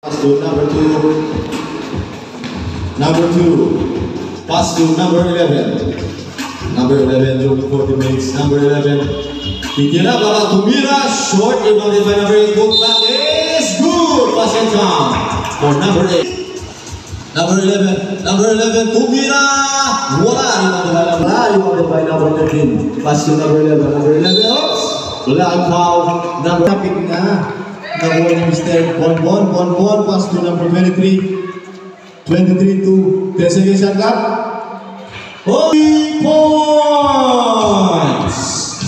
Pass to number 2. Number 2. Pass to number 11. Number 11, looking for teammates. Number 11. Titira para tumira. Short, rebounded by number 8. Good back is good. Pass and count for number 8. Number 11. Number 11, tumira. Wala. Rebounded by number 13. Pass to number 11. Number 11, oops. Wala ang foul. Number pick na. Number 1, Mr. Bon. Pass to number 23. 23 to 10 seconds shot clock. 3 points.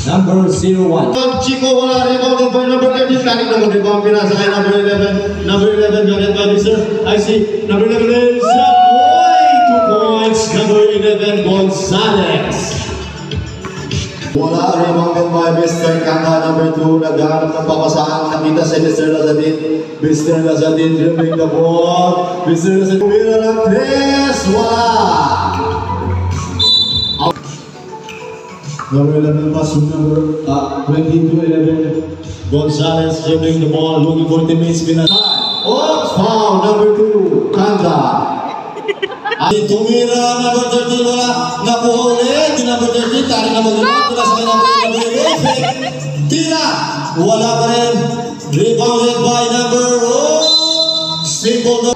Number 01. Chico wala rebounded by number 13. Tarik naman rebound pinasa kay number 11. Number 11 got it by Mr. I see. Number 11 is a boy. 2 points. Number 11 Gonzalez. Wala rebounded by Mr. Kanga. Number 2. Naghahanap ng papasahan. Nakita si Mr. Lazadin. Mr. Lazadin dribbling the ball. Mr. Lazadin tumira ng 3. Wala. Number 11 pass to number 22-11. Gonzalez dribbling the ball, looking for teammates. Oops, foul, number 2, Kanda. Tumira, number 13, wala. Nakuha ulit, number 13, tarik na mag-rebound. Wala sa number 11. Tira, wala pa rin. Rebounded by number 0. Simple.